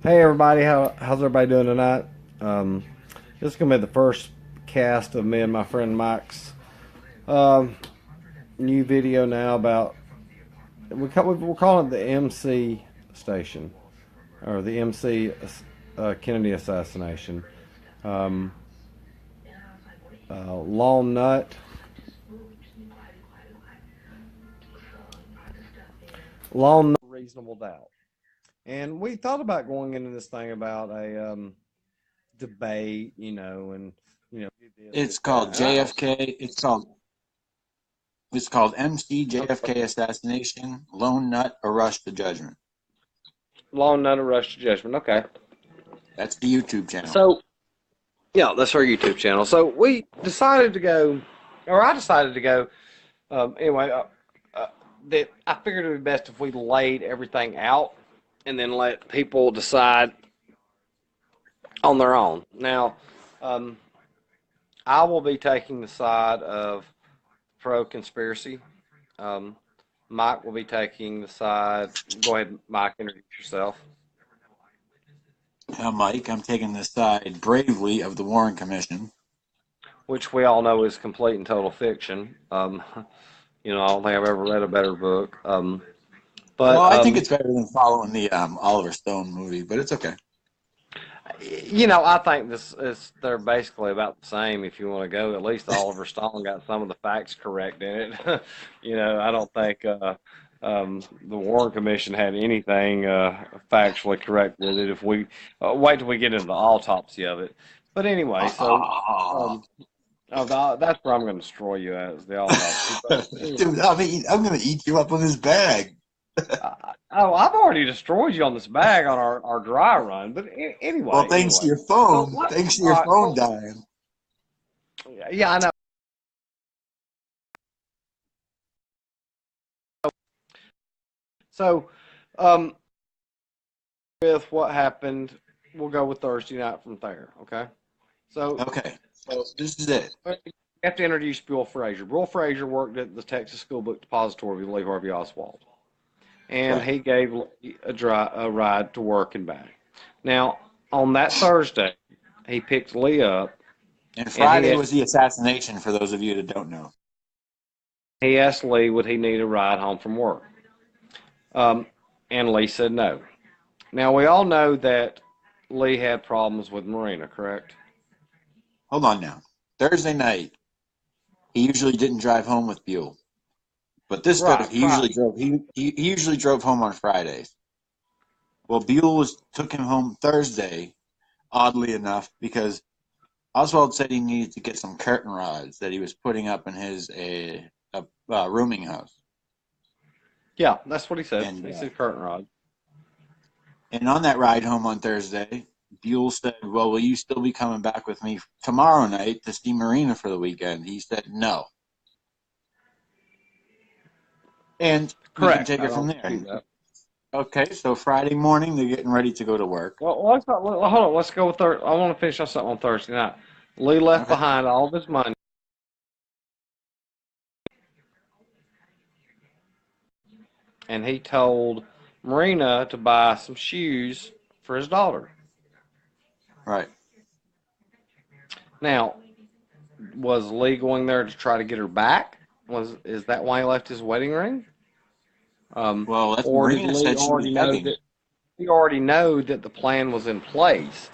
Hey everybody, how's everybody doing tonight? Um, this is gonna be the first cast of me and my friend Mike's um, new video now about we're calling it the MC station or the MC Kennedy assassination. Um, Long Nut, Long Nut, Reasonable Doubt, and we thought about going into this thing about a debate, and do this, do It's that, called and I was JFK. It's called MC JFK assassination, lone nut, or rush to judgment. Long Nut, a Rush to Judgment. Okay. That's the YouTube channel. So, yeah, that's our YouTube channel. So we decided to go, or I decided to go. Anyway, uh, that I figured it would be best if we laid everything out and then let people decide on their own. Now, um, I will be taking the side of pro conspiracy. Um, Mike will be taking the side. Go ahead, Mike, introduce yourself. Mike, I'm taking the side bravely of the Warren Commission. Which we all know is complete and total fiction. I don't think I've ever read a better book. Well, But I think it's better than following the Oliver Stone movie, but it's okay. I think this is they're basically about the same. If you want to go, at least Oliver Stone got some of the facts correct in it. I don't think the Warren Commission had anything factually correct with it. If we wait till we get into the autopsy of it, but anyway, so um, that's where I'm going to destroy you as the autopsy. But anyway. Dude, I'm gonna eat you up with this bag. Oh, I've already destroyed you on this bag on our dry run. But Well, anyway, thanks to anyway. your So phone. what? Thanks to All your right. phone Well, dying. yeah, I know. So, um, with what happened, we'll go with Thursday night from there. Okay. So Okay, so this is it. we have to introduce Bill Frazier. Bill Frazier worked at the Texas School Book Depository with Lee Harvey Oswald, and Correct. he gave Lee a ride to work and back. Now, on that Thursday, he picked Lee up, And and Friday was the assassination, for those of you that don't know. he asked Lee would he need a ride home from work. Um, and Lee said no. Now we all know that Lee had problems with Marina, correct? Hold on now. Thursday night, he usually didn't drive home with Buell, but this Thursday Right, Friday. he usually drove home on Fridays. Well, took him home Thursday, oddly enough, because Oswald said he needed to get some curtain rods that he was putting up in his rooming house, Yeah, that's what he said. and He said curtain rod. on that ride home on Thursday, Buell said, "Well, will you still be coming back with me tomorrow night to see Marina for the weekend?" He said, "No," and we can Correct. take I it from don't there. dispute that. Okay, so Friday morning they're getting ready to go to work. Hold on. Let's go with Thursday. I want to finish on something on Thursday night. Lee left Okay, behind all of his money, and he told Marina to buy some shoes for his daughter. right. Now, was Lee going there to try to get her back? Is that why he left his wedding ring? Well, that's Or did Marina Lee said she was already know begging. that he already know that the plan was in place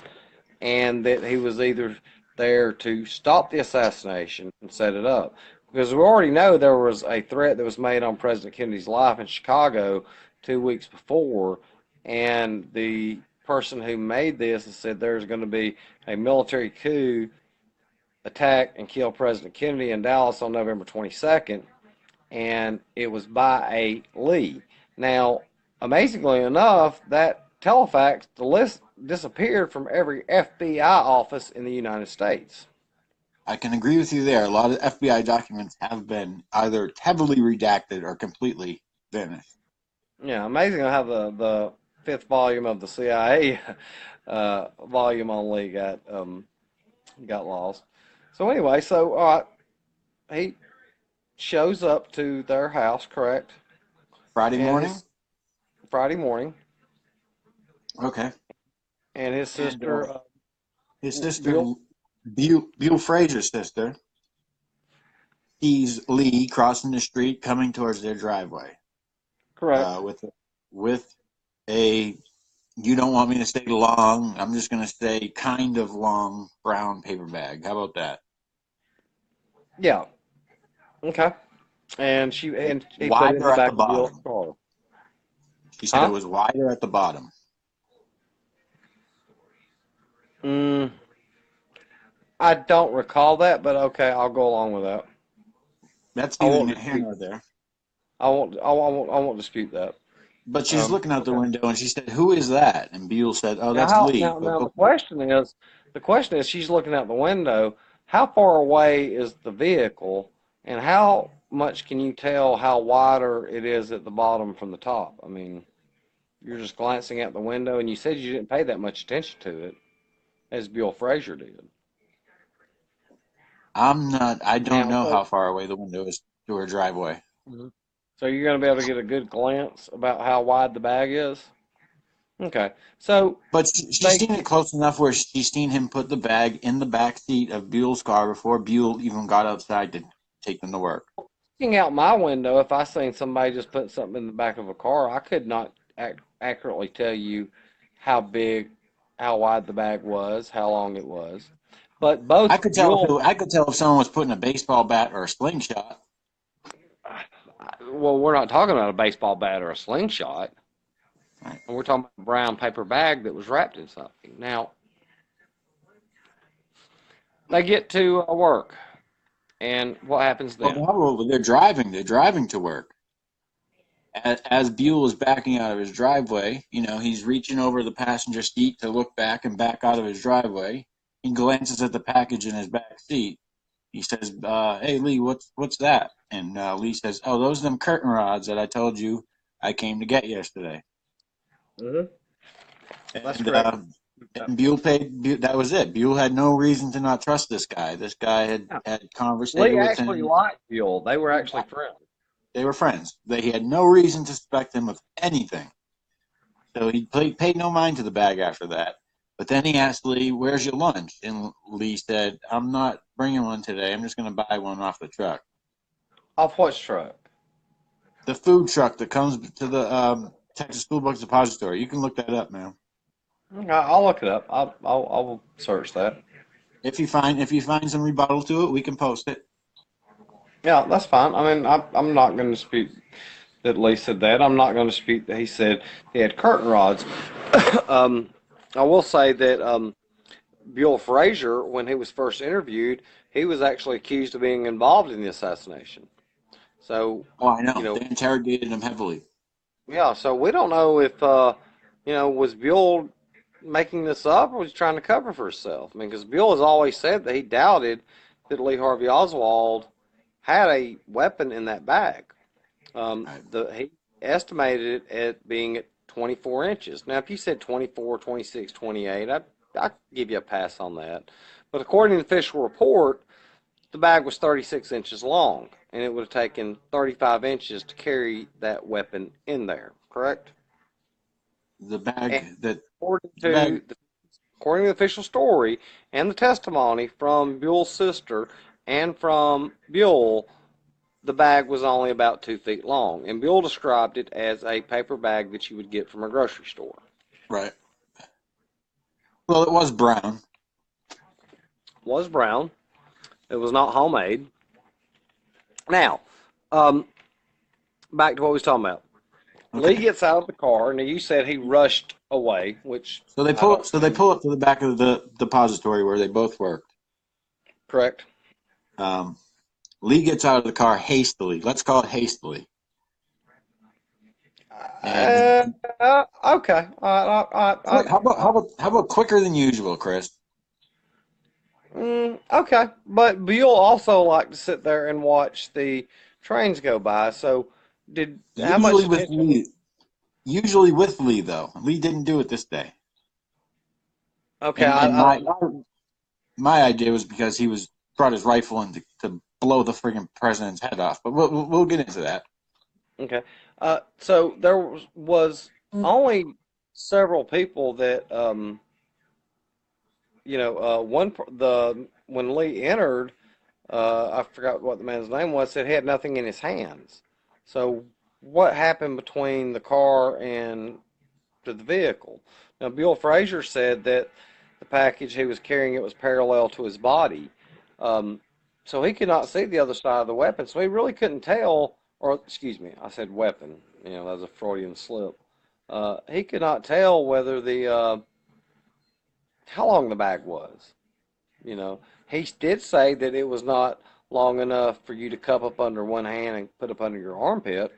and that he was either there to stop the assassination and set it up? Because we already know there was a threat that was made on President Kennedy's life in Chicago 2 weeks before, and the person who made this has said there's going to be a military coup attack and kill President Kennedy in Dallas on November 22nd, and it was by a Lee. Now, amazingly enough, that telefax, the list disappeared from every FBI office in the United States. I can agree with you there. A lot of FBI documents have been either heavily redacted or completely vanished. Yeah, amazing how the fifth volume of the CIA volume on Lee got lost. So anyway, so all right, he shows up to their house, correct? Friday And morning? his Friday morning, Okay. and his And sister, his sister, Bill. Buell Frazier's sister, sees Lee crossing the street coming towards their driveway Correct. with a you don't want me to stay long. I'm just going to say kind of long brown paper bag. How about that? Yeah. Okay. And he put it in Wider the at the back of Bill's bottom. car. She said it Huh? was wider at the bottom. Mm, I don't recall that, but okay, I'll go along with that. That's I neither won't here dispute. nor there. I won't dispute that. But she's looking out the Okay. window and she said, "Who is that?" And Buell said, "Oh, that's Lee." Now the question is, she's looking out the window. How far away is the vehicle, and how much can you tell how wider it is at the bottom from the top? I mean, you're just glancing out the window, and you said you didn't pay that much attention to it, as Bill Frazier did. I'm not. I don't Now, know how far away the window is to her driveway. Mhm. So you're going to be able to get a good glance about how wide the bag is. Okay, so But she's they seen it close enough where she's seen him put the bag in the back seat of Buell's car before Buell even got outside to take them to work. looking out my window, if I seen somebody just put something in the back of a car, I could not accurately tell you how big, how wide the bag was, how long it was. But both Buell, I could tell if someone was putting a baseball bat or a slingshot. well, we're not talking about a baseball bat or a slingshot. Right. We're talking about a brown paper bag that was wrapped in something. Now, they get to work, and what happens Well, then? no, they're driving. They're driving to work. As Buell is backing out of his driveway, he's reaching over the passenger seat to look back and back out of his driveway. He glances at the package in his back seat. He says, "Hey Lee, what's that?" And Lee says, "Oh, those are them curtain rods that I told you I came to get yesterday." Mm-hmm. That's And correct. Buell paid. That was it. Buell had no reason to not trust this guy. This guy had conversated Lee with actually him. liked Buell. They were actually friends. They were friends. He had no reason to suspect him of anything. So he paid no mind to the bag after that. But then he asked Lee, "Where's your lunch?" And Lee said, "I'm not bringing one today. I'm just going to buy one off the truck." Off what truck? The food truck that comes to the Texas School Books Depository. You can look that up, man. Okay, I'll look it up. I will search that. If you find some rebuttal to it, we can post it. Yeah, that's fine. I mean, I'm not going to dispute that Lee said that. I'm not going to dispute that he said he had curtain rods. um, I will say that Buell Frazier, when he was first interviewed, he was actually accused of being involved in the assassination. So, Oh, I you know. know, They interrogated him heavily. yeah. So we don't know if was Buell making this up or was he trying to cover for himself? I mean, because Buell has always said that he doubted that Lee Harvey Oswald had a weapon in that bag. Right. He estimated it at being at 24 inches. Now, if you said 24, 26, 28, I'd give you a pass on that. But according to the official report, the bag was 36 inches long, and it would have taken 35 inches to carry that weapon in there, correct? The And bag that according the bag to the, according to the official story and the testimony from Buell's sister and from Buell, the bag was only about 2 feet long, and Bill described it as a paper bag that you would get from a grocery store. right. Well, it was brown. It was brown. It was not homemade. Now, um, back to what we was talking about. Lee Okay. gets out of the car, and you said he rushed away, which So they I pull don't so they see. pull up to the back of the depository where they both worked. Correct. Um, Lee gets out of the car hastily. Let's call it hastily. And Uh, okay. how about quicker than usual, Chris? Okay. But Bill also liked to sit there and watch the trains go by. So, how much Usually with attention? Lee. Usually with Lee though. Lee didn't do it this day. Okay, And I my idea was because he was brought his rifle in to blow the friggin' president's head off. But we'll get into that. Okay. So there was only several people that when Lee entered, I forgot what the man's name was, said he had nothing in his hands. So what happened between the car and to the vehicle? Now, Bill Frazier said that the package he was carrying it was parallel to his body, um, so he could not see the other side of the weapon. So he really couldn't tell, or excuse me, I said weapon. That was a Freudian slip. He could not tell whether the how long the bag was. You know, he did say that it was not long enough for you to cup up under one hand and put up under your armpit.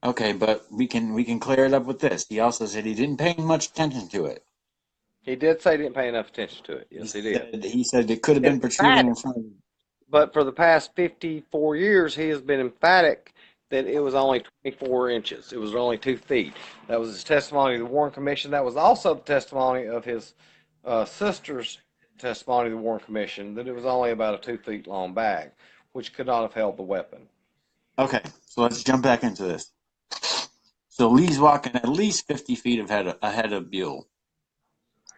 Okay, but we can clear it up with this. He also said he didn't pay much attention to it. He did say he didn't pay enough attention to it. He Yes, he did. said he said it could have been protruding Emphatic. in front of him. But for the past 54 years, he has been emphatic that it was only 24 inches. It was only 2 feet. That was his testimony to the Warren Commission. That was also the testimony of his sister's testimony to the Warren Commission, that it was only about a 2 feet long bag, which could not have held the weapon. Okay, so let's jump back into this. So Lee's walking at least 50 feet ahead of Buell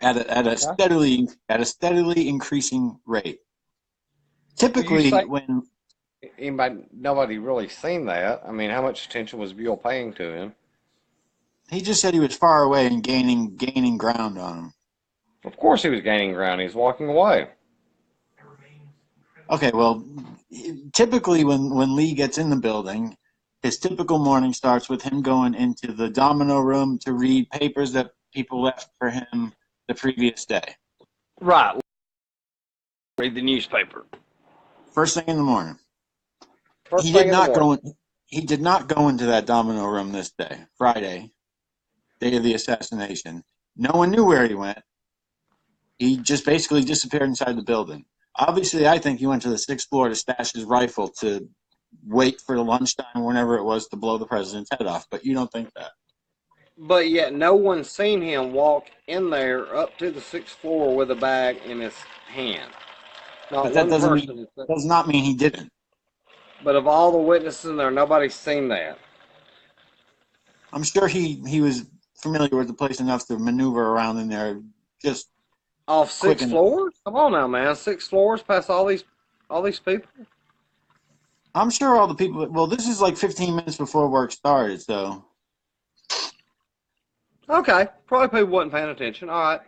at a steadily increasing rate. Typically, when nobody really seen that. I mean, how much attention was Buell paying to him? he just said he was far away and gaining ground on him. Of course, he was gaining ground. He was walking away. Okay, well, typically when Lee gets in the building, his typical morning starts with him going into the domino room to read papers that people left for him the previous day. Right. Read the newspaper. First thing in the morning. He did not go into that domino room this day, Friday, day of the assassination. No one knew where he went. He just basically disappeared inside the building. Obviously, I think he went to the 6th floor to stash his rifle to wait for the lunchtime, whenever it was, to blow the president's head off. But you don't think that. But yet no one's seen him walk in there up to the 6th floor with a bag in his hand. But that does not mean he didn't. But of all the witnesses in there, nobody's seen that. I'm sure he was familiar with the place enough to maneuver around in there just off 6 floors? Come on now, man. 6 floors past all these people? I'm sure all the people. Well, this is like 15 minutes before work started, so. Okay. Probably people wasn't paying attention. All right.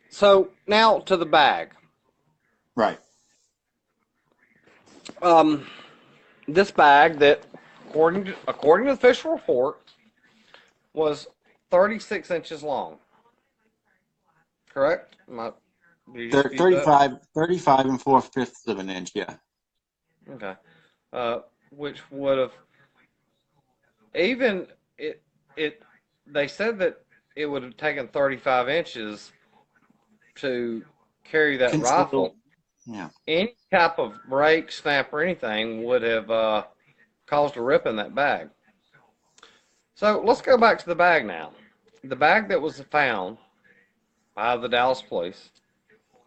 So now to the bag. Right. This bag that, according to the official report, was 36 inches long. Correct? 35 and 4/5 of an inch, yeah. Okay. Which would have they said that it would have taken 35 inches to carry that rifle. Yeah. Any type of break, snap, or anything would have caused a rip in that bag. So let's go back to the bag now. The bag that was found by the Dallas police,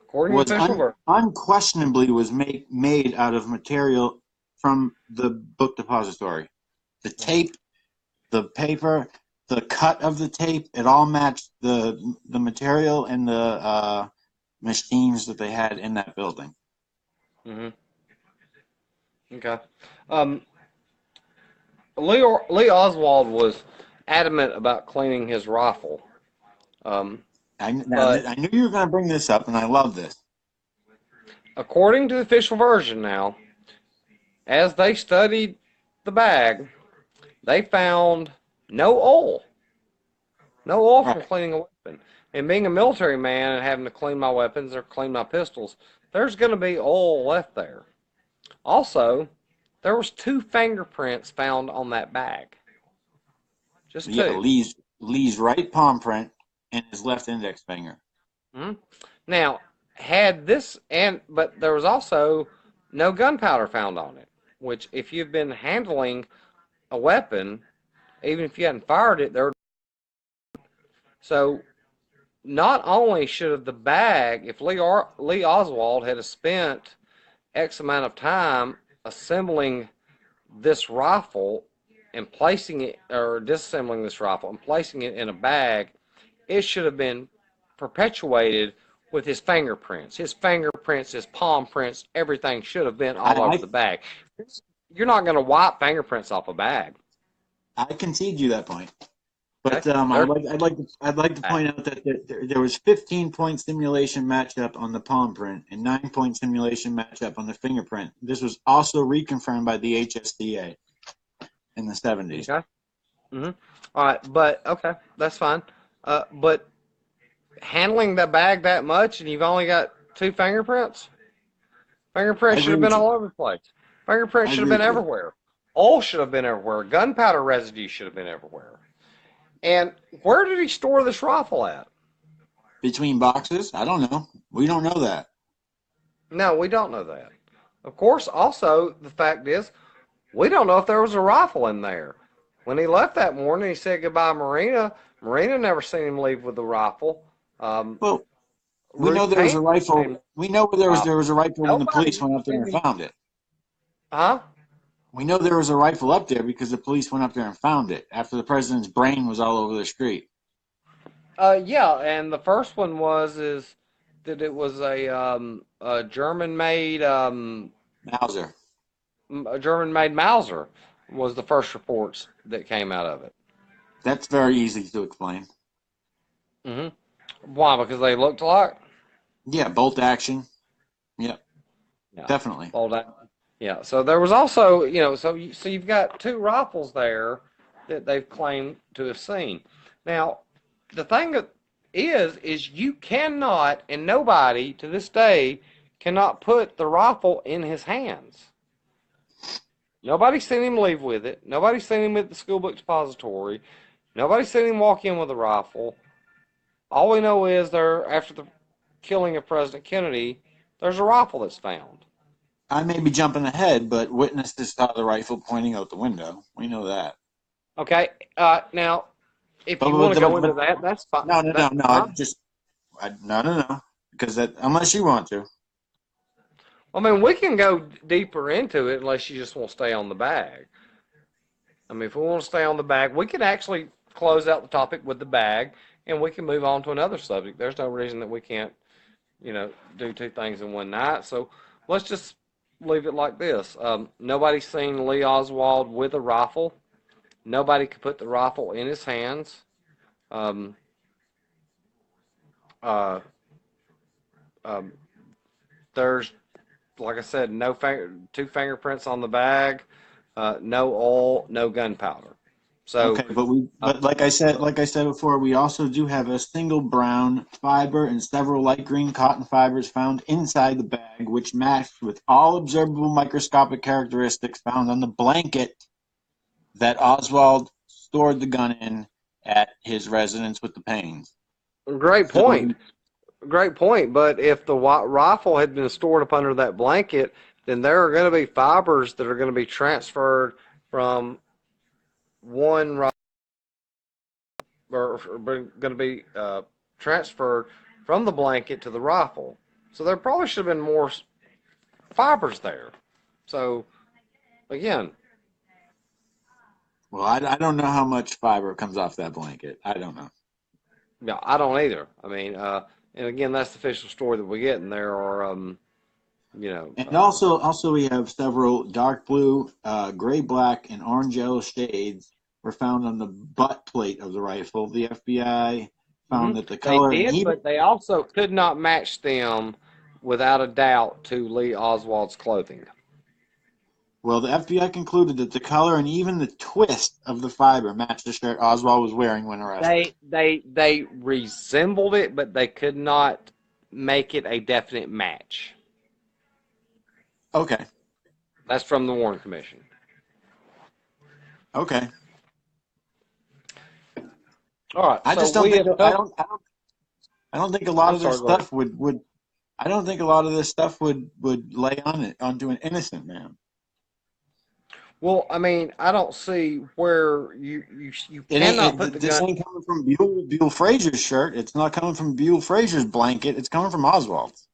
according to official version, unquestionably was made out of material from the book depository. The tape, the paper, the cut of the tape, it all matched the material and the machines that they had in that building. Mm-hmm. Okay. Lee Oswald was adamant about cleaning his rifle. I knew you were going to bring this up, and I love this. According to the official version now, as they studied the bag, they found no oil. No oil from cleaning a weapon. And being a military man and having to clean my weapons or clean my pistols, there's going to be oil left there. Also, there was 2 fingerprints found on that bag. Just 2. Yeah, Lee's right palm print and his left index finger. Mm-hmm. Now, but there was also no gunpowder found on it, which if you've been handling a weapon, even if you hadn't fired it, so not only should have the bag, if Lee Oswald had spent X amount of time assembling this rifle and placing it, or disassembling this rifle and placing it in a bag, it should have been perpetuated with his fingerprints. His fingerprints, his palm prints, everything should have been all over I the bag. You're not going to wipe fingerprints off a bag. I concede you that point. Okay, But I'd like to point out that there was 15-point simulation matchup on the palm print and 9-point simulation matchup on the fingerprint. This was also reconfirmed by the HSDA in the 70s. Okay. All right, but okay, that's fine. But handling the bag that much and you've only got 2 fingerprints? I Fingerprints should agree have been with you. all over the place. Fingerprints I should have agree been with you. everywhere. Oil should have been everywhere. Gunpowder residue should have been everywhere. And where did he store this rifle at? Between boxes, I don't know. We don't know that. No, we don't know that. Of course, also, the fact is, we don't know if there was a rifle in there. When he left that morning, he said goodbye to Marina. Marina never seen him leave with the rifle. Well, we know Ruth there was Payne, a rifle. We know there was a rifle when the nobody police went up there in and the, found it. huh? We know there was a rifle up there because the police went up there and found it after the president's brain was all over the street. Yeah, and the first one is that it was a German-made Mauser. a German-made Mauser was the first reports that came out of it. That's very easy to explain. hmm Why? Because they looked alike. Yeah, bolt action. Yep, Yeah. definitely. All that. Yeah. So there was also, so you've got 2 rifles there that they've claimed to have seen. Now, the thing is you cannot, and nobody to this day cannot put the rifle in his hands. Nobody's seen him leave with it. Nobody's seen him at the school book depository. Nobody's seen him walk in with a rifle. All we know is after the killing of President Kennedy, there's a rifle that's found. I may be jumping ahead, but witnesses saw the rifle pointing out the window. We know that. Okay. Now, if you want to go into But that, that's fine. no. No. Because unless you want to. I mean, we can go deeper into it unless you just want to stay on the bag. I mean, if we want to stay on the bag, we can actually close out the topic with the bag, and we can move on to another subject. There's no reason that we can't, do 2 things in one night. So let's just leave it like this. Nobody's seen Lee Oswald with a rifle. Nobody could put the rifle in his hands. Um, uh, um, there's, like I said, 2 fingerprints on the bag, no oil, no gunpowder. So, Okay, but like I said before, we also do have a single brown fiber and several light green cotton fibers found inside the bag, which matched with all observable microscopic characteristics found on the blanket that Oswald stored the gun in at his residence with the Paynes. great So, point. Great point. But if the rifle had been stored up under that blanket, then there are going to be fibers that are going to be transferred from one rifle, or going to be transferred from the blanket to the rifle. So there probably should have been more fibers there. So, again, well, I don't know how much fiber comes off that blanket. I don't know. yeah, I don't either. I mean, and again, that's the official story that we get, and there are, And also we have several dark blue, gray, black, and orange yellow shades were found on the butt plate of the rifle. The FBI found that the they color and did, even but they also could not match them without a doubt to Lee Oswald's clothing. well, the FBI concluded that the color and even the twist of the fiber matched the shirt Oswald was wearing when arrested. They resembled it, but they could not make it a definite match. Okay. That's from the Warren Commission. Okay. All right. I So just don't we think have I don't think a lot I'm of this sorry, go ahead. stuff would I don't think a lot of this stuff would lay on it onto an innocent man. Well, I mean, I don't see where you cannot put the This gun. ain't coming from Buell Frazier's shirt. It's not coming from Buell Frazier's blanket. It's coming from Oswald's.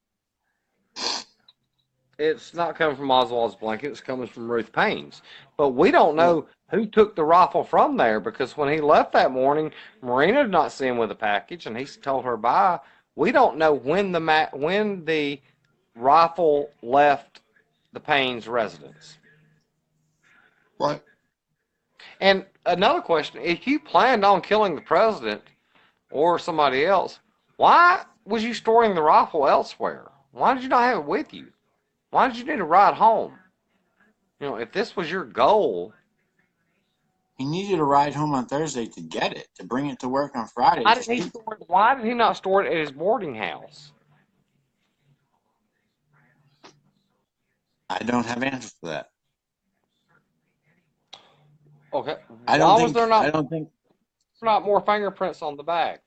It's not coming from Oswald's blanket. It's coming from Ruth Payne's. But we don't Well, know. who took the rifle from there, because when he left that morning, Marina did not see him with a package, and he told her bye. We don't know when the rifle left the Payne's residence. What? And another question: if you planned on killing the president or somebody else, why was you storing the rifle elsewhere? Why did you not have it with you? Why did you need to ride home? If this was your goal, He needed a ride home on Thursday to get it, to bring it to work on Friday why to did he shoot. store it? Why did he not store it at his boarding house? I don't have answers for that. Okay, I don't why was think. there I don't think. not more fingerprints on the bag?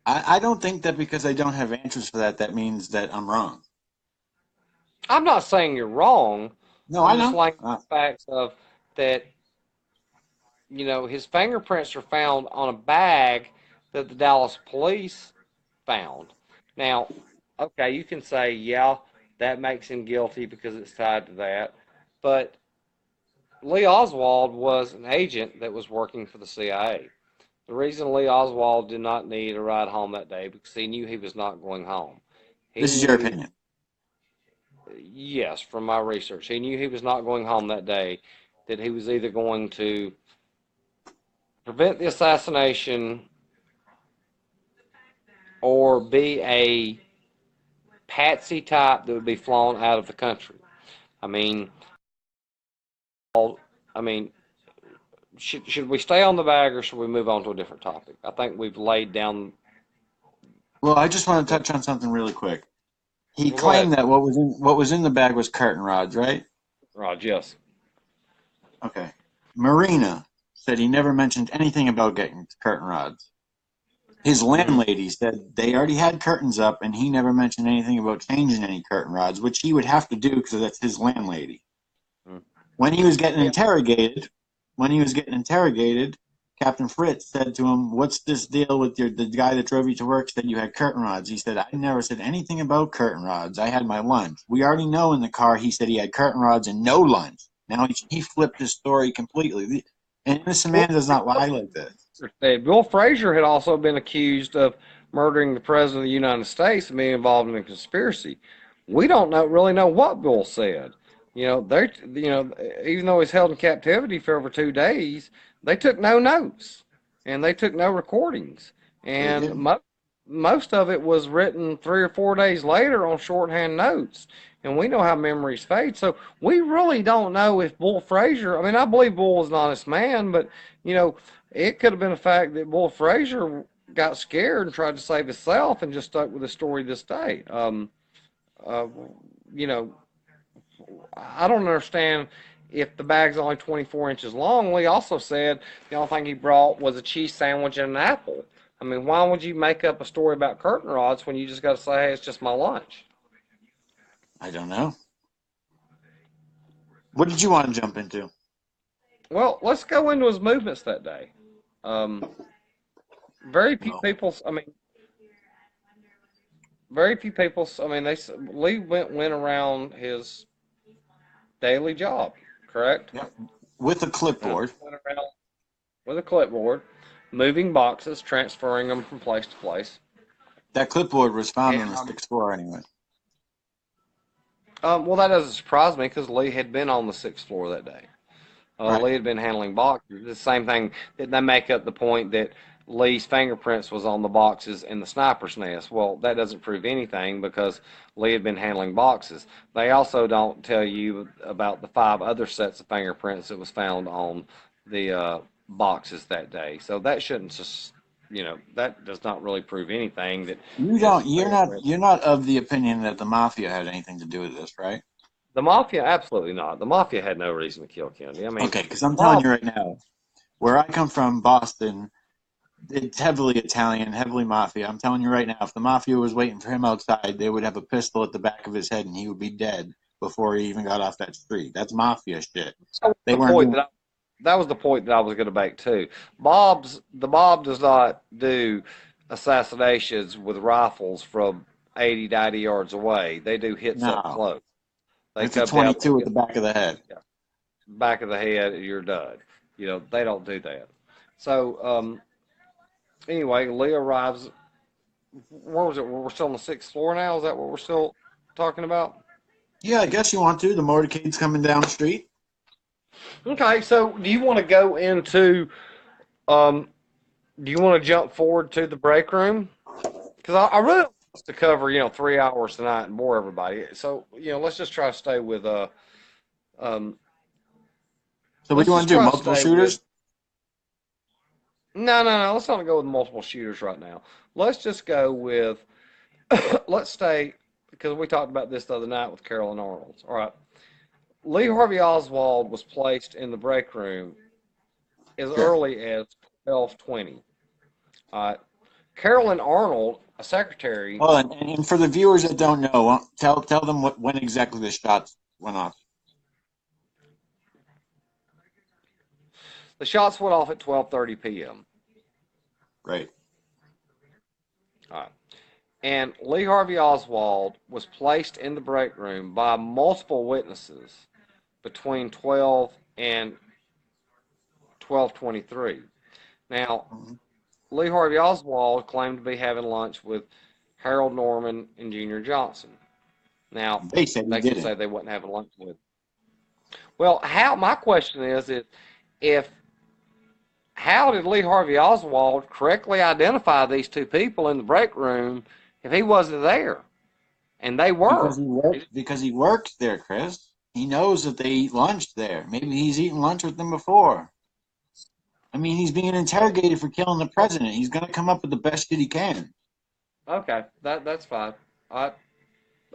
I don't think that because I don't have answers for that, that means that I'm wrong. I'm not saying you're wrong. No, I I'm just know. like the facts of that. His fingerprints are found on a bag that the Dallas police found. Now, okay, you can say, yeah, that makes him guilty because it's tied to that. But Lee Oswald was an agent that was working for the CIA. The reason Lee Oswald did not need a ride home that day because he knew he was not going home. He This is your knew, opinion. yes, from my research, he knew he was not going home that day, that he was either going to prevent the assassination or be a patsy type that would be flown out of the country. I mean, I mean, should we stay on the bag or should we move on to a different topic? I think we've laid down. Well, I just want to The, touch on something really quick. He well, go claimed ahead, that what was in the bag was curtain rods, right? Raj. Yes. Okay. Marina said he never mentioned anything about getting curtain rods. His Mm-hmm. landlady said they already had curtains up, and he never mentioned anything about changing any curtain rods, which he would have to do because that's his landlady. When he was getting Yeah. interrogated, when he was getting interrogated, Captain Fritz said to him, "What's this deal with the guy that drove you to work said you had curtain rods?" He said, "I never said anything about curtain rods. I had my lunch." We already know in the car he said he had curtain rods and no lunch. Now he flipped his story completely. An innocent Well, man does not lie like this. Bill Frazier had also been accused of murdering the president of the United States and being involved in a conspiracy. We don't really know what Bill said. Even though he's held in captivity for over 2 days, they took no notes and they took no recordings, They and did. most of it was written 3 or 4 days later on shorthand notes. And we know how memories fade, so we really don't know if Bull Frazier. I mean, I believe Bull was an honest man, but you know, it could have been the fact that Bull Frazier got scared and tried to save himself and just stuck with the story this day. Uh, you know, I don't understand if the bag's only 24 inches long. Lee also said the only thing he brought was a cheese sandwich and an apple. I mean, why would you make up a story about curtain rods when you just got to say, hey, it's just my lunch? I don't know. What did you want to jump into? Well, let's go into his movements that day. Um, very few Well, people, I mean, very few people, I mean, Lee went around his daily job, correct? yeah, with a clipboard. Went around with a clipboard, moving boxes, transferring them from place to place. That clipboard was found on And the sixth floor anyway. well, that doesn't surprise me because Lee had been on the 6th floor that day. Right. Lee had been handling boxes. The same thing. Didn't they make up the point that Lee's fingerprints was on the boxes in the sniper's nest? Well, that doesn't prove anything because Lee had been handling boxes. They also don't tell you about the 5 other sets of fingerprints that was found on the boxes that day. So that shouldn't just, that does not really prove anything that You his don't. You're not. fingerprints. You're not of the opinion that the mafia had anything to do with this, right? The mafia, absolutely not. The mafia had no reason to kill Kennedy. I mean, Okay, because the I'm telling you mob. right now, where I come from, Boston, it's heavily Italian, heavily mafia. I'm telling you right now, if the mafia was waiting for him outside, they would have a pistol at the back of his head, and he would be dead before he even got off that street. That's mafia shit. That was They the weren't point doing. that was the point that I was going to make too. The mob does not do assassinations with rifles from 80, 90 yards away. They do hits up No, close. They it's a come down. 22 at the back of the head. back of the head, you're done. They don't do that. So anyway, Lee arrives. Where was it? We're still on the sixth floor now. Is that what we're still talking about? Yeah, I guess you want to. The motorcade's coming down the street. Okay, so do you want to go into? Um, do you want to jump forward to the break room? Because I really want us to cover 3 hours tonight and bore everybody. So let's just try to stay with um So what do let's you want just to do? try to Multiple stay with. shooters? No. Let's not go with multiple shooters right now. Let's just go with. Let's stay because we talked about this the other night with Carolyn Arnold. All right. Lee Harvey Oswald was placed in the break room as Sure. early as 12:20. Carolyn Arnold, a secretary. Well, and for the viewers that don't know, tell them when exactly the shots went off. The shots went off at 12:30 p.m. Right. All right. And Lee Harvey Oswald was placed in the break room by multiple witnesses between 12 and 12:23. Now, Mhm. Lee Harvey Oswald claimed to be having lunch with Harold Norman and Junior Johnson. Now, They said he they can didn't. say they wasn't having lunch with. Well, how my question is if how did Lee Harvey Oswald correctly identify these two people in the break room if he wasn't there and they Because were? he worked. Because he worked there, Chris. He knows that they eat lunch there. Maybe he's eaten lunch with them before. I mean, he's being interrogated for killing the president. He's going to come up with the best shit he can. Okay, that's fine. I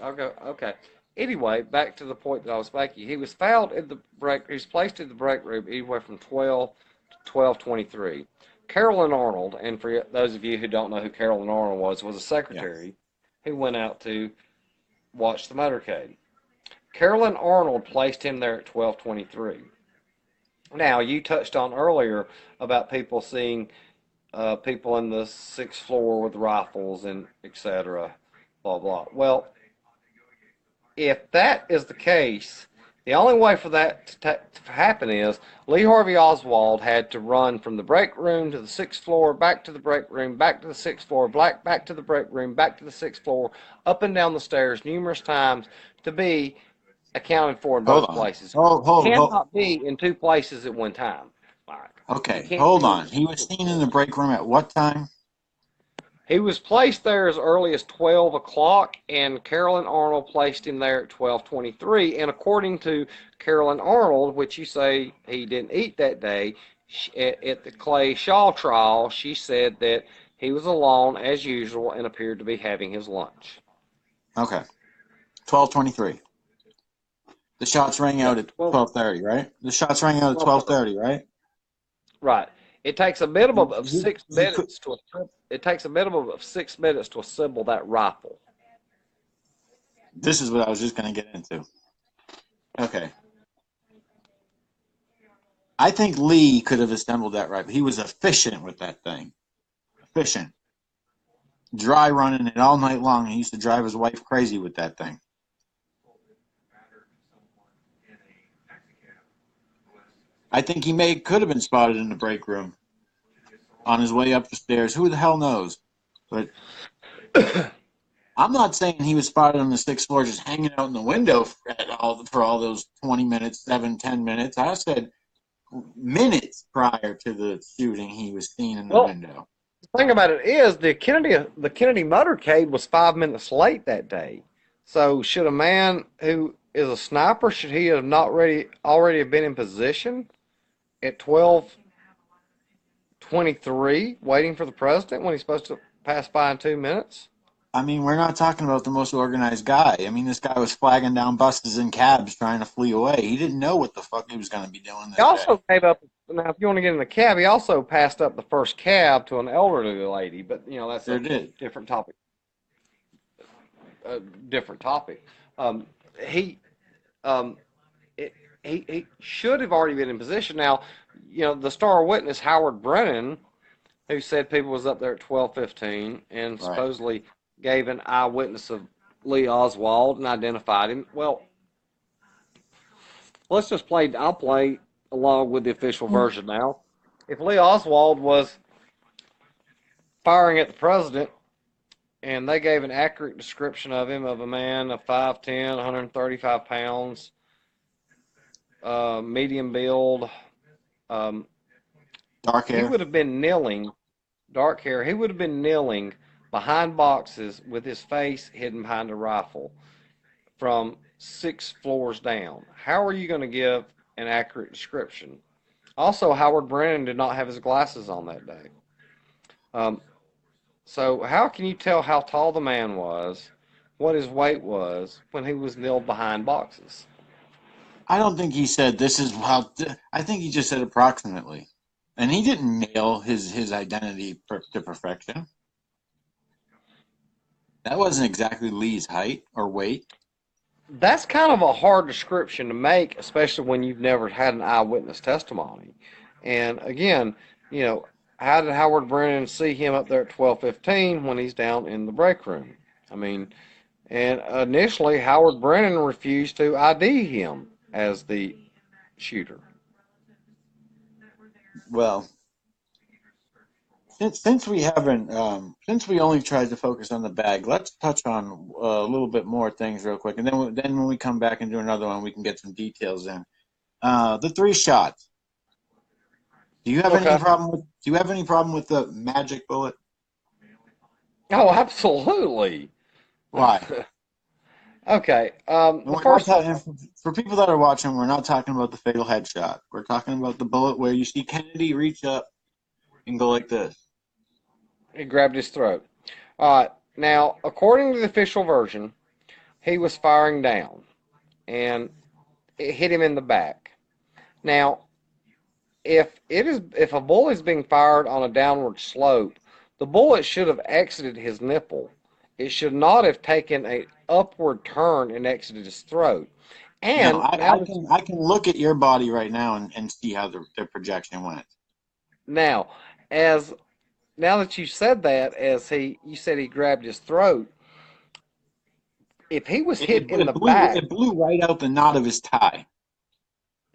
I'll go. Okay. Anyway, back to the point that I was making. He was found in the break. He was placed in the break room anywhere from 12 to 12:23. Carolyn Arnold, and for those of you who don't know who Carolyn Arnold was a Yeah. secretary who went out to watch the motorcade. Carolyn Arnold placed him there at 12:23. Now, you touched on earlier about people seeing people in the sixth floor with rifles and etc. Blah blah. Well, if that is the case, the only way for that to happen is Lee Harvey Oswald had to run from the break room to the sixth floor, back to the break room, back to the sixth floor, back to the break room, back to the sixth floor, up and down the stairs numerous times to be accounted for in Hold both on. places. Hold. Cannot be in two places at one time. Like, you Okay, can't hold be in on. He two was places seen at in one the time. break room at what time? He was placed there as early as 12 o'clock, and Carolyn Arnold placed him there at 12:23. And according to Carolyn Arnold, which you say he didn't eat that day, at the Clay Shaw trial, she said that he was alone as usual and appeared to be having his lunch. Okay, 12:23. The shots rang Yeah, out at 12, 12:30, right? The shots rang out at 12:30. 12:30, right? Right. It takes a minimum of He, six he could. minutes to it takes a minimum of 6 minutes to assemble that rifle. This is what I was just going to get into. Okay, I think Lee could have assembled that rifle. He was efficient with that thing. Efficient. Dry running it all night long. He used to drive his wife crazy with that thing. I think he could have been spotted in the break room on his way up the stairs. Who the hell knows? But I'm not saying he was spotted on the sixth floor just hanging out in the window for all those 20 minutes, 7, 10 minutes. I said minutes prior to the shooting, he was seen in the Well, window. the thing about it is the Kennedy motorcade was 5 minutes late that day. So should a man who is a sniper should he have not already have been in position at 12:23 waiting for the president when he's supposed to pass by in 2 minutes? I mean, we're not talking about the most organized guy. I mean, this guy was flagging down buses and cabs trying to flee away. He didn't know what the fuck he was going to be doing He that day. also gave up. Now, if you want to get in the cab, he also passed up the first cab to an elderly lady. But that's Sure a did. different topic. A different topic. Um, he um, it, he should have already been in position. Now, the star witness Howard Brennan, who said people was up there at 12:15 and Right. supposedly gave an eyewitness of Lee Oswald and identified him. Well, let's just play. I'll play along with the official version now. If Lee Oswald was firing at the president, and they gave an accurate description of him of a man of 5'10", 135 pounds, medium build, um, Dark he hair. would have been kneeling, dark hair. He would have been kneeling behind boxes with his face hidden behind a rifle from 6 floors down. How are you going to give an accurate description? Also, Howard Brennan did not have his glasses on that day. Um, so, how can you tell how tall the man was, what his weight was, when he was kneeled behind boxes? I don't think he said this is how. I think he just said approximately, and he didn't nail his identity to perfection. That wasn't exactly Lee's height or weight. That's kind of a hard description to make, especially when you've never had an eyewitness testimony. And again, you know, how did Howard Brennan see him up there at 12:15 when he's down in the break room? I mean, and initially Howard Brennan refused to ID him as the shooter. Well, since we haven't since we only tried to focus on the bag, let's touch on a little bit more things real quick, and then when we come back and do another one, we can get some details in. The three shots. Okay. Do you have any problem with the magic bullet? Oh, absolutely. Why? Okay. And The we're not first, talking for people that are watching. We're not talking about the fatal headshot. We're talking about the bullet where you see Kennedy reach up and go like this. he grabbed his throat. All right. Now, according to the official version, he was firing down, and it hit him in the back. Now, if a bullet is being fired on a downward slope, the bullet should have exited his nipple. It should not have taken a upward turn and exited his throat. No, And I can look at your body right now and see how the projection went. now as now that you said that, as you said he grabbed his throat, if he was hit in the back, It blew right out the knot of his tie.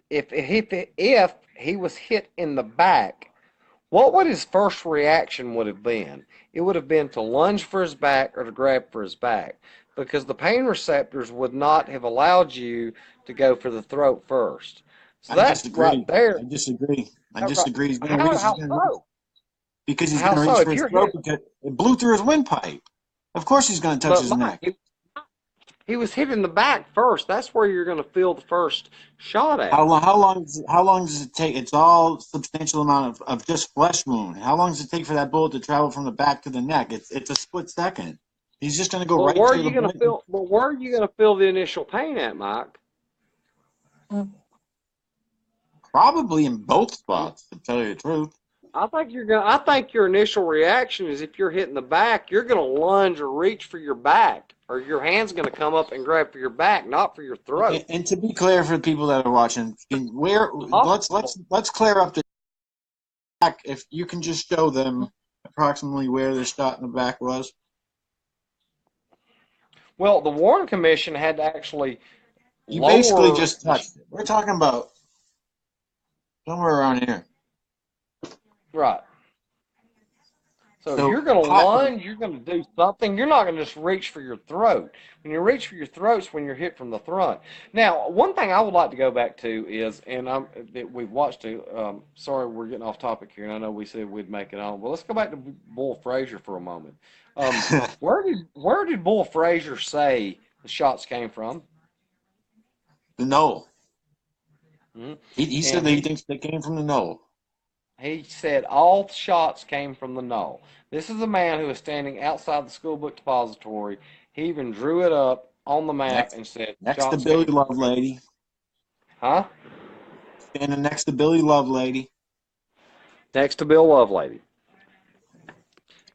if he was hit in the back, what would his first reaction would have been? It would have been to lunge for his back or to grab for his back, because the pain receptors would not have allowed you to go for the throat first. So I that right disagree. there, I disagree. I right, disagree. how so? He's How going to so? reach for If his you're throat hit, because it blew through his windpipe. Of course, he's going to touch but his Mike, neck. he was hit in the back first. That's where you're going to feel the first shot at. How long does it take? It's all substantial amount of just flesh wound. How long does it take for that bullet to travel from the back to the neck? It's a split second. He's just going to go But right where are to the you going to point. feel? But where are you going to feel the initial pain at, Mike? Probably in both spots, to tell you the truth. I think your initial reaction is if you're hitting the back, you're gonna lunge or reach for your back, or your hand's gonna come up and grab for your back, not for your throat. And to be clear for the people that are watching, let's clear up the back. If you can just show them approximately where the shot in the back was. Well, the Warren Commission had to actually You basically lower just touched it. We're talking about somewhere around here. right. So So you're gonna hot. lunge, you're gonna do something. You're not gonna just reach for your throat. When you reach for your throat's when you're hit from the front. Now, one thing I would like to go back to is, and we've watched it. Sorry, we're getting off topic here, and I know we said we'd make it on. Well, let's go back to Bull Frazier for a moment. Where did Bull Frazier say the shots came from? The knoll. Hmm. He said And that he thinks they came from the knoll. he said all shots came from the knoll. This is a man who was standing outside the school book depository. He even drew it up on the map Next, and said next to shots Billy came from the knoll. Lovelady. Huh? Standing next to Billy Lovelady. Next to Bill Lovelady.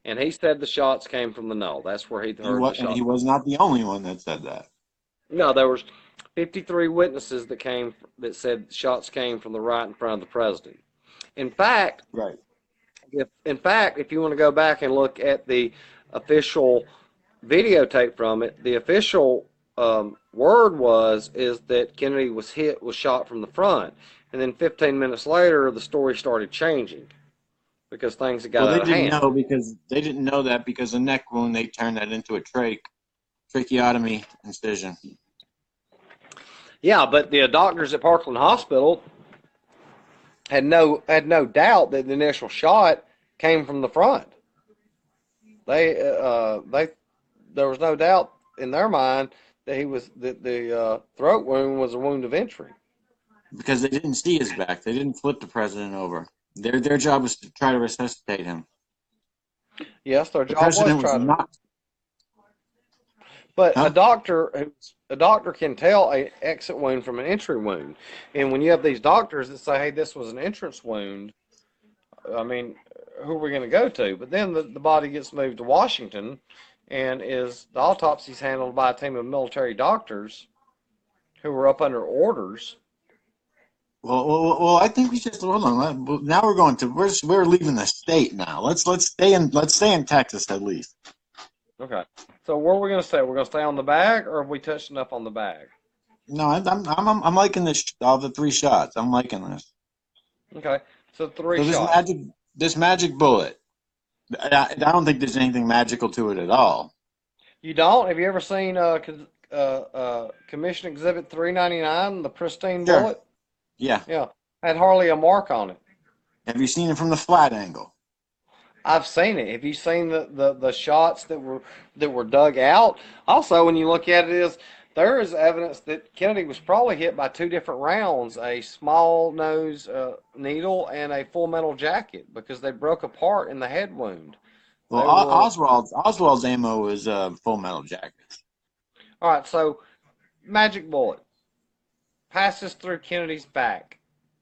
And he said the shots came from the knoll. That's where he heard the And he shots. was not the only one that said that. No, there was 53 witnesses that said shots came from the right in front of the president. In fact, Right. if you want to go back and look at the official videotape from it, the official word is that Kennedy was shot from the front, and then 15 minutes later, the story started changing because things had Well, got out of hand. they didn't know that because the neck wound they turned that into a tracheotomy incision. Yeah, but the doctors at Parkland Hospital had no doubt that the initial shot came from the front. They there was no doubt in their mind that the throat wound was a wound of entry. Because they didn't see his back. They didn't flip the president over. Their job was to try to resuscitate him. Yes, their The job was president was try to. not. But Huh? a doctor can tell a exit wound from an entry wound, and when you have these doctors that say, "Hey, this was an entrance wound," I mean, who are we going to go to? But then the body gets moved to Washington, and the autopsy's handled by a team of military doctors who were up under orders. Well, I think we should hold on. Now we're leaving the state now. Let's stay in Texas at least. Okay. So where are we going to stay? We're going to stay on the bag, or have we touched enough on the bag? No, I'm liking this. All the three shots. I'm liking this. Okay. So three So shots. this magic bullet. I don't think there's anything magical to it at all. You don't? Have you ever seen Commission Exhibit 399, the pristine Sure. bullet? Yeah. Yeah. Had hardly a mark on it. Have you seen it from the flat angle? I've seen it. Have you seen the shots that were dug out? Also, when you look at it, there is evidence that Kennedy was probably hit by two different rounds, a small nose needle and a full metal jacket, because they broke apart in the head wound. Well, They were Oswald's ammo was full metal jacket. all right. So magic bullet passes through Kennedy's back,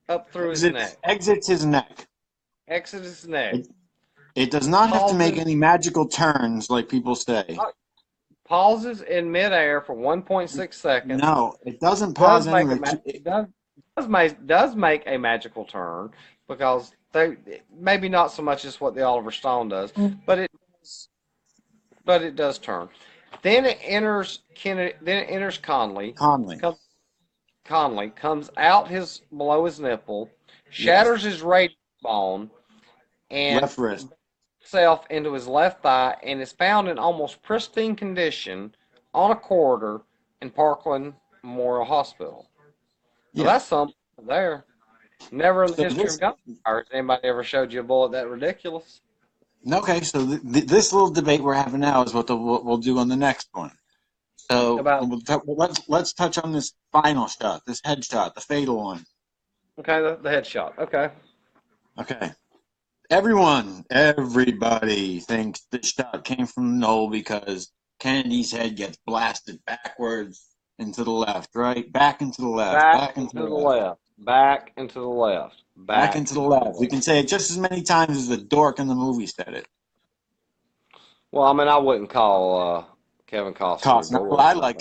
up through his neck, Exits his neck. exits his neck, It, it does not have to make pauses, any magical turns like people say. pauses in midair for 1.6 seconds. No, it doesn't Does pause make a anyway. does make a magical turn because they maybe not so much as what the Oliver Stone does, but it does turn. Then it enters Kennedy. Then it enters Conley. Conley. Conley comes out below his nipple, Yes. shatters his radius bone, and Left wrist. itself into his left thigh, and is found in almost pristine condition on a corridor in Parkland Memorial Hospital. So Yeah. that's something there. Never in the So history of gunfire has anybody ever showed you a bullet that ridiculous. okay. So this little debate we're having now is what we'll do on the next one. So About let's touch on this final shot, this headshot, the fatal one. okay, the headshot. Okay. Okay. Everybody thinks this shot came from Knoll because Kennedy's head gets blasted backwards into the left, right? Back into the left, Back back into into the the left, left. Back into the left. back Back into the into the left. We left. can say it just as many times as the dork in the movie said it. Well, I mean, I wouldn't call Kevin Costner a Costner. Well, dork. I like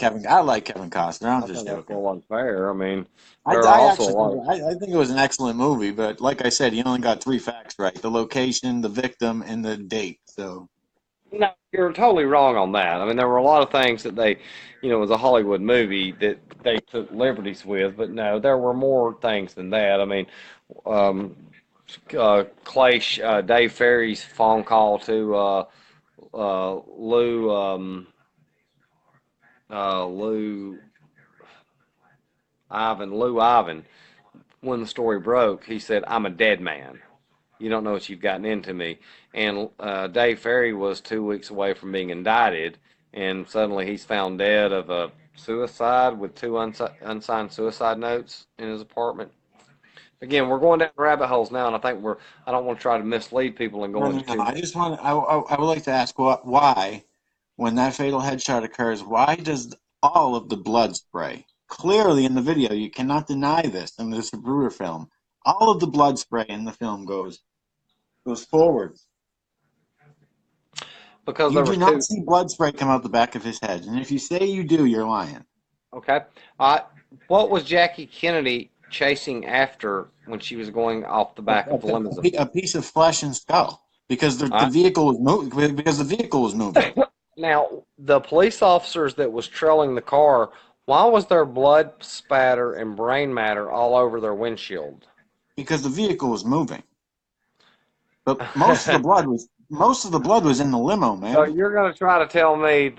Kevin Costner. I'm I just think that's a joking. little unfair. I mean, I, there are I also a actually lot of. I think it was an excellent movie, but like I said, he only got three facts right: the location, the victim, and the date. So No, you're totally wrong on that. I mean, there were a lot of things that it was a Hollywood movie that they took liberties with, but no, there were more things than that. I mean, um, Dave Ferry's phone call to Lou Ivan, when the story broke, he said, "I'm a dead man. You don't know what you've gotten into me." And Dave Ferry was 2 weeks away from being indicted, and suddenly he's found dead of a suicide with two unsigned suicide notes in his apartment. Again, we're going down rabbit holes now, and I don't want to try to mislead people and go no, into no, no. too much. I just want. I would like to ask why, when that fatal headshot occurs, why does all of the blood spray? Clearly, in the video, you cannot deny this. In this Bruder film, all of the blood spray in the film goes forward. Because You there do was not two. see blood spray come out the back of his head, and if you say you do, you're lying. Okay. Uh, what was Jackie Kennedy chasing after when she was going off the back of the limousine? A piece of flesh and skull because the All vehicle was moving. Because the vehicle was moving. right. Now, the police officers that was trailing the car, why was there blood spatter and brain matter all over their windshield? because the vehicle was moving. But most of the blood was in the limo, So man. you're going to try to tell me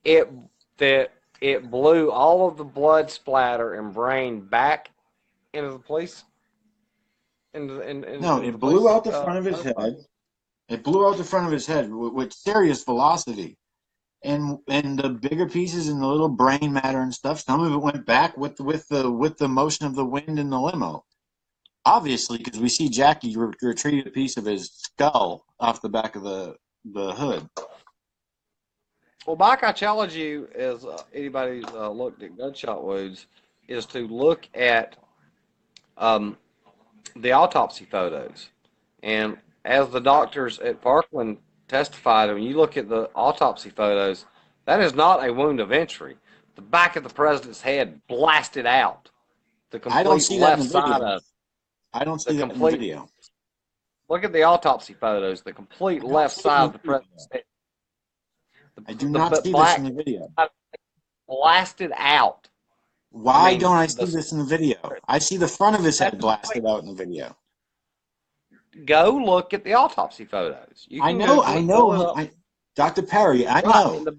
it that it blew all of the blood splatter and brain back into the police No, into the it blew police out the front of his motorcycle? head. It blew out the front of his head with serious velocity. And the bigger pieces and the little brain matter and stuff, some of it went back with the motion of the wind in the limo. Obviously, because we see Jackie retrieve a piece of his skull off the back of the hood. Well, Mike, I challenge you, as anybody who's looked at gunshot wounds, is to look at um, the autopsy photos. And as the doctors at Parkland testified, when you look at the autopsy photos, that is not a wound of entry. The back of the president's head blasted out. The I don't complete see that in left the side video. of I don't the see that in the complete. video. Look at the autopsy photos. The complete I don't left see it in side the of the video. president's head. I do The not see this in black the video. blasted out. I Why mean, don't I see the this in the video? I see the front of his head that's blasted out in the video. go look at the autopsy photos. You I can know, Google I it, pull it know, up. Dr. Perry, I Right, know. and the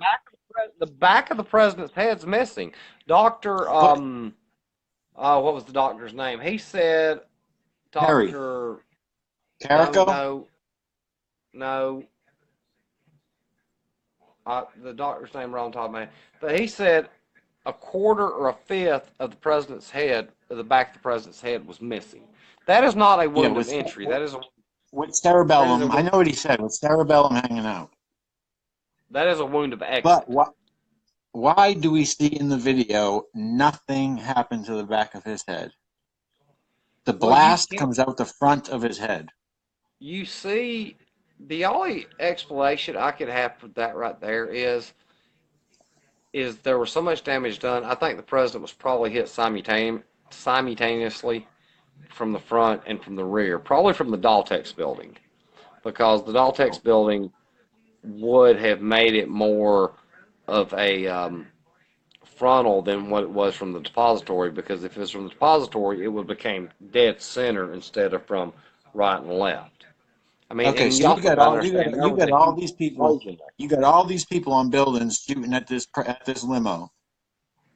back of the president's head's missing. Doctor, But what was the doctor's name? He said, Perry, Doctor, no, Carico, no, no. The doctor's name right on top of my head. But he said a quarter or a fifth of the president's head, of the back of the president's head, was missing. That is not a yeah, wound of entry. with That is a cerebellum. I wound, know what he said, with cerebellum hanging out. that is a wound of But exit. why do we see in the video nothing happened to the back of his head? The Well, you blast can't. comes out the front of his head. You see, the only explanation I could have for that right there is there was so much damage done. I think the president was probably hit simultaneously from the front and from the rear, probably from the Daltex building, because the Daltex building would have made it more of a frontal than what it was from the depository. Because if it was from the depository, it would have became dead center instead of from right and left. I mean, Okay, and so you also got to understand there you was got a all huge these people, explosion there. you got all these people on buildings shooting at this limo.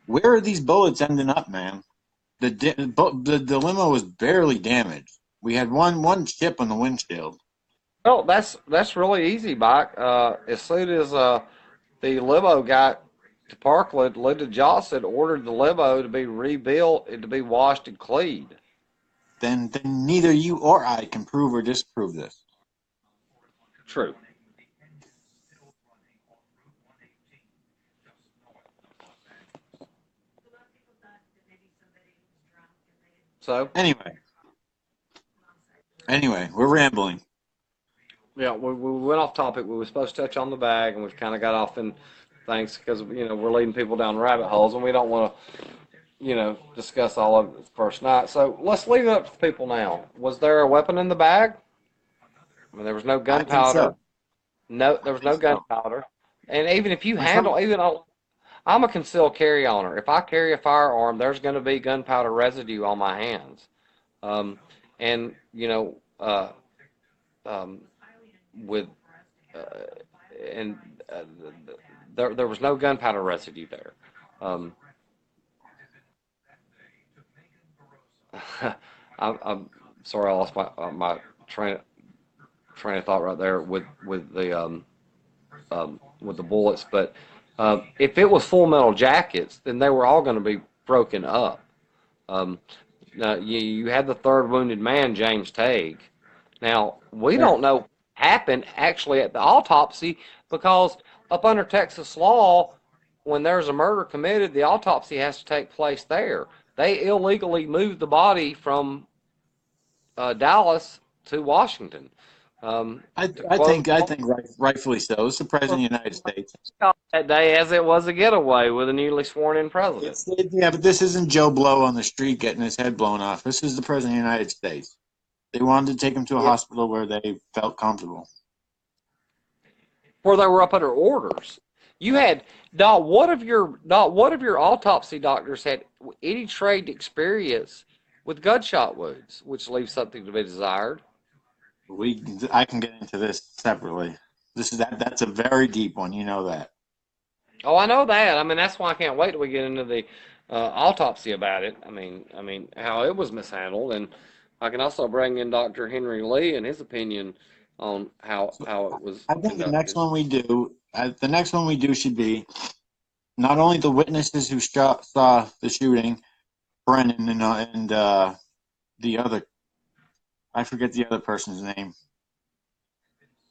Where are these bullets ending up, man? The limo was barely damaged. We had one chip on the windshield. Well, that's really easy, Mike. As soon as the limo got to Parkland, Linda Johnson ordered the limo to be rebuilt and to be washed and cleaned. Then neither you or I can prove or disprove this. True. So, Anyway, we're rambling. yeah, we went off topic. We were supposed to touch on the bag, and we've kind of got off in things because we're leading people down rabbit holes, and we don't want to discuss all of it the first night. So let's leave it up to the people now. Was there a weapon in the bag? I mean, there was no I think gunpowder. so. No, there I was think no so. gunpowder. And even if you My son, handle, I'm a concealed carry owner. If I carry a firearm, there's going to be gunpowder residue on my hands. Um, and um, with uh, and there was no gunpowder residue there. Um, I'm sorry, I lost my train of thought right there with the bullets. But if it was Full Metal Jackets, then they were all going to be broken up. Um, you had the third wounded man, James Tague. Now we yeah. don't know what happened actually at the autopsy because up under Texas law, when there's a murder committed, the autopsy has to take place there. They illegally moved the body from Dallas to Washington. To quote I think rightfully so. It's the president of the United States. that day, as it was a getaway with a newly sworn in president. Yeah, but this isn't Joe Blow on the street getting his head blown off. This is the president of the United States. They wanted to take him to a Yeah. hospital where they felt comfortable. where they were up under orders. You had not one of your autopsy doctors had any trade experience with gunshot wounds, which leaves something to be desired. I can get into this separately. That's a very deep one. You know that. Oh, I know that. I mean, that's why I can't wait till we get into the autopsy about it. I mean, how it was mishandled, and I can also bring in Dr. Henry Lee and his opinion on how So how it was I think conducted. the next one we do should be not only the witnesses who saw the shooting, Brennan and the other, I forget the other person's name,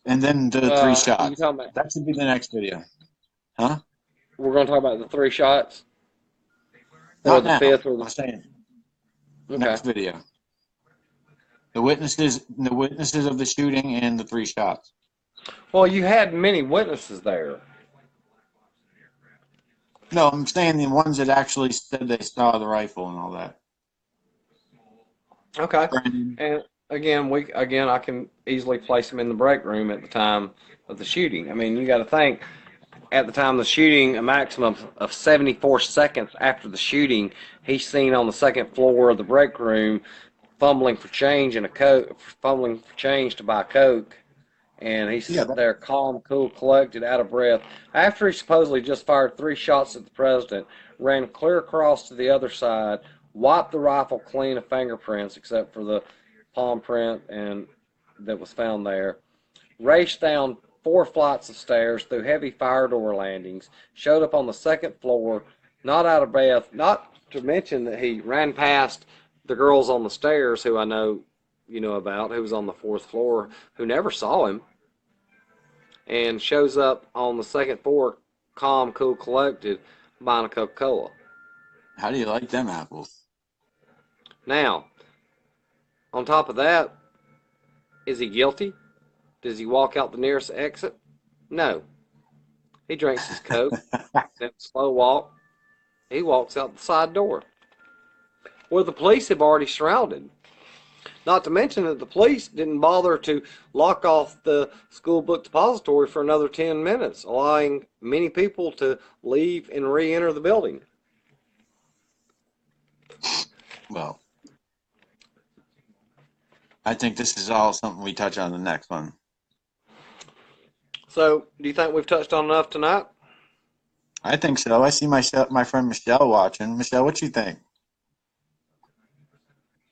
and then the three You shots. talking about? That should be the next video, huh? We're going to talk about the three shots, or Not the now. fifth, or I'm saying the okay. next video. The witnesses of the shooting and the three shots. Well, you had many witnesses there. No, I'm saying the ones that actually said they saw the rifle and all that. Okay. Brennan. And again I can easily place them in the break room at the time of the shooting. I mean, you got to think at the time of the shooting, a maximum of 74 seconds after the shooting, he's seen on the second floor of the break room fumbling for change and a coke, fumbling for change to buy coke, and Yeah, he's there calm, cool, collected, out of breath. After he supposedly just fired three shots at the president, ran clear across to the other side, wiped the rifle clean of fingerprints except for the palm print and that was found there, raced down four flights of stairs through heavy fire door landings, showed up on the second floor, not out of breath, not to mention that he ran past the girls on the stairs who I know you know about, who was on the fourth floor, who never saw him, and shows up on the second floor, calm, cool, collected, buying a Coca Cola. how do you like them apples? Now, on top of that, is he guilty? Does he walk out the nearest exit? No. He drinks his Coke, then slow walk. He walks out the side door, where the police have already shrouded. Not to mention that the police didn't bother to lock off the school book depository for another 10 minutes, allowing many people to leave and re enter the building. Well, I think this is all something we touch on the next one. So, do you think we've touched on enough tonight? I think so. I see my friend Michelle watching. Michelle, what you think?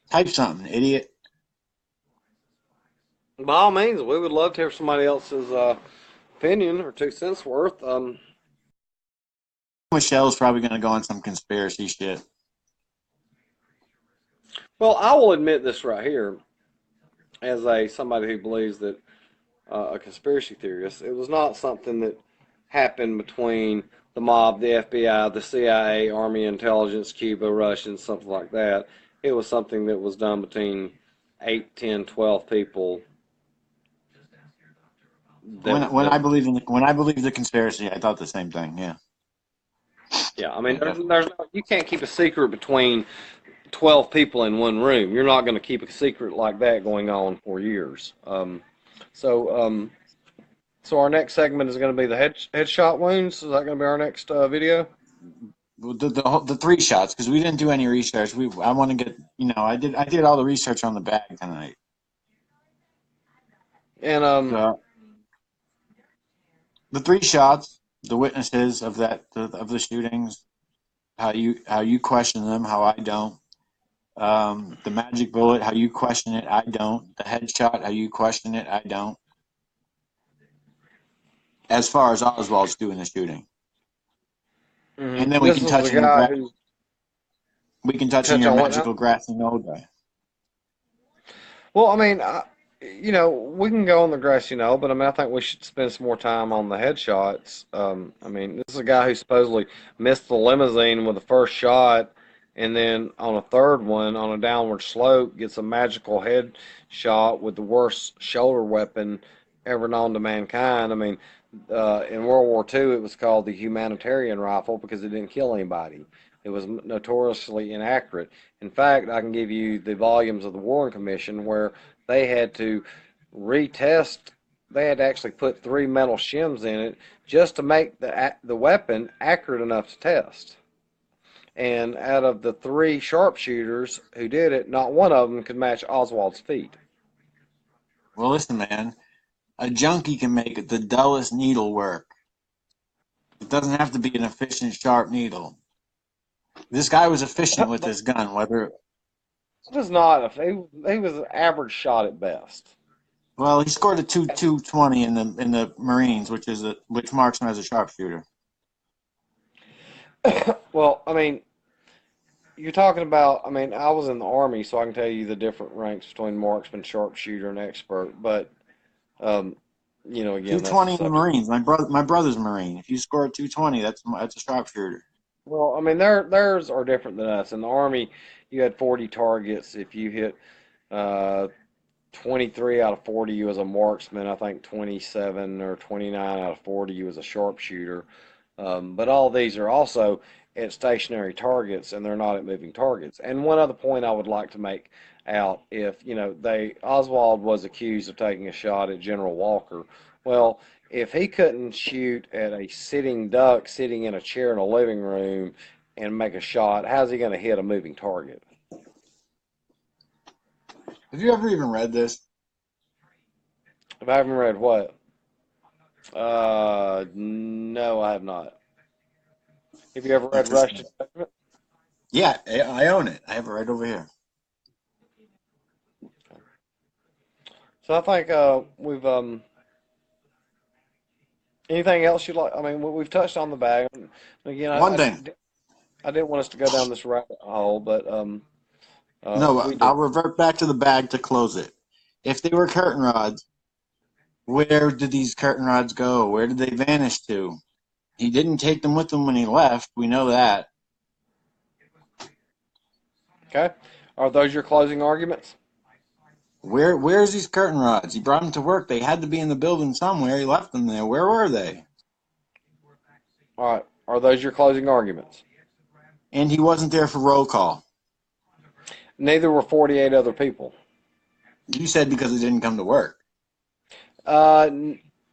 Type something, idiot. By all means, we would love to hear somebody else's opinion or 2 cents worth. Michelle's probably going to go on some conspiracy shit. Well, I will admit this right here, as a somebody who believes that a conspiracy theorist, it was not something that happened between the mob, the FBI, the CIA, Army intelligence, Cuba, Russians, something like that. It was something that was done between 8, 10, 12 people. When I believe the conspiracy, I thought the same thing. Yeah. Yeah, I mean, Yeah, you can't keep a secret between 12 people in one room. You're not going to keep a secret like that going on for years. So, um, so our next segment is going to be the headshot wounds. Is that going to be our next video? the three shots because we didn't do any research. I want to get I did all the research on the bag tonight. And So the three shots, the witnesses of the shootings, how you question them, how I don't. The magic bullet, how you question it, I don't. The headshot, how you question it, I don't. As far as Oswald's doing the shooting, and then we this can is the touch on guy who touch your on what now? magical grassy knoll guy. Well, I mean, we can go on the grass, but I mean, I think we should spend some more time on the headshots. I mean, this is a guy who supposedly missed the limousine with the first shot, and then on a third one on a downward slope gets a magical head shot with the worst shoulder weapon ever known to mankind. I mean, in World War II, it was called the humanitarian rifle because it didn't kill anybody. It was notoriously inaccurate. In fact, I can give you the volumes of the Warren Commission where they had to retest they had to actually put three metal shims in it just to make the weapon accurate enough to test. And out of the three sharpshooters who did it, not one of them could match Oswald's feet. Well, listen, man. A junkie can make the dullest needle work. It doesn't have to be an efficient, sharp needle. This guy was efficient with But his gun. Whether it was not. He was an average shot at best. well, he scored a 220 in the Marines, which marks him as a sharpshooter. Well, I mean, you're talking about. I mean, I was in the army, so I can tell you the different ranks between marksman, sharpshooter, and expert. But um, again, that's a 220 in the subject. Marines. My brother's Marine. If you score a 220, that's a sharpshooter. Well, I mean, theirs are different than us. In the army, you had 40 targets. If you hit uh, 23 out of 40, you was a marksman. I think 27 or 29 out of 40, you was a sharpshooter. But all these are also at stationary targets, and they're not at moving targets. And one other point I would like to make out, if Oswald was accused of taking a shot at General Walker. Well, if he couldn't shoot at a sitting duck sitting in a chair in a living room and make a shot, how's he going to hit a moving target? Have you ever even read this? If I haven't read what? No, I have not. Have you ever read Rush to Interesting. Judgment? Yeah, I own it. I have it right over here. So I think we've anything else you'd like? I mean, we've touched on the bag. Again, One thing. I didn't want us to go down this rabbit hole, but No, we did. I'll revert back to the bag to close it. If they were curtain rods, where did these curtain rods go? Where did they vanish to? He didn't take them with him when he left. We know that. Okay. Are those your closing arguments? Where's these curtain rods? He brought them to work. They had to be in the building somewhere. He left them there. Where were they? All right. Are those your closing arguments? And he wasn't there for roll call. Neither were 48 other people. You said because he didn't come to work. Uh,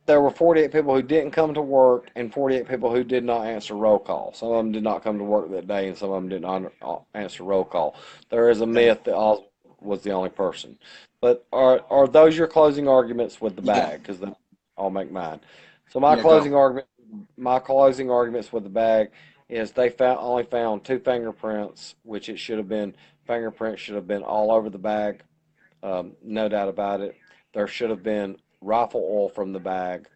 there were 48 people who didn't come to work and 48 people who did not answer roll call. Some of them did not come to work that day and some of them did not answer roll call. There is a Okay. myth that Oswald was the only person. But are those your closing arguments with the Yeah. bag? Because then I'll make mine. So Yeah, go. my closing arguments with the bag is they only found two fingerprints, which it should have been fingerprints should have been all over the bag. No doubt about it. There should have been rifle oil from the bag,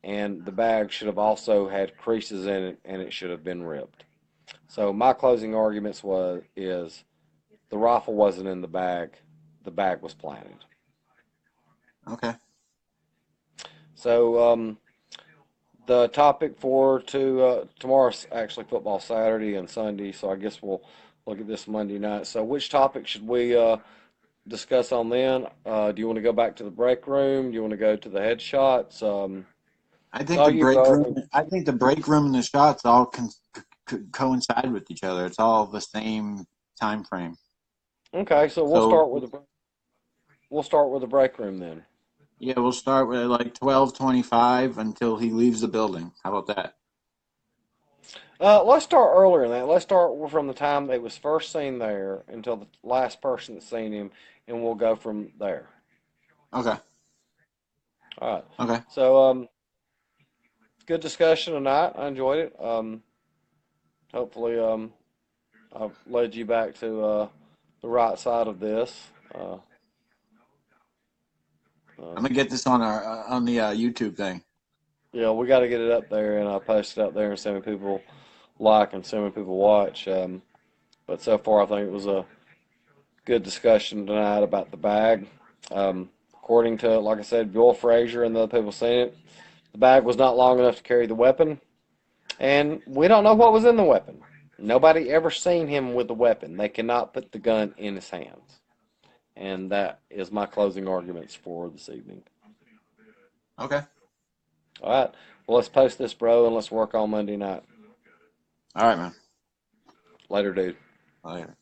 and the bag should have also had creases in it, and it should have been ripped. So my closing arguments is the rifle wasn't in the bag was planted. Okay. So the topic for tomorrow's actually football Saturday and Sunday, so I guess we'll look at this Monday night. So which topic should we discuss on then? Do you want to go back to the break room? Do you want to go to the headshots? I It's think all the you, break bro. room. I think the break room and the shots all coincide with each other. It's all the same time frame. Okay, so So we'll start with the break room then. yeah, we'll start with like 12:25 until he leaves the building. How about that? Let's start earlier than that. Let's start from the time they was first seen there until the last person that seen him, and we'll go from there. Okay. All right. Okay. So good discussion tonight. I enjoyed it. Hopefully I've led you back to the right side of this. I'm Um, gonna get this on our on the YouTube thing. yeah, we got to get it up there, and I post it up there and see how many people like and see how many people watch. But so far, I think it was a good discussion tonight about the bag. According to, like I said, Bill Frazier and the other people seen it, the bag was not long enough to carry the weapon, and we don't know what was in the weapon. Nobody ever seen him with the weapon. They cannot put the gun in his hands, and that is my closing arguments for this evening. Okay. All right, well let's post this, bro, and let's work on Monday night. All right, man. Later, dude. Later.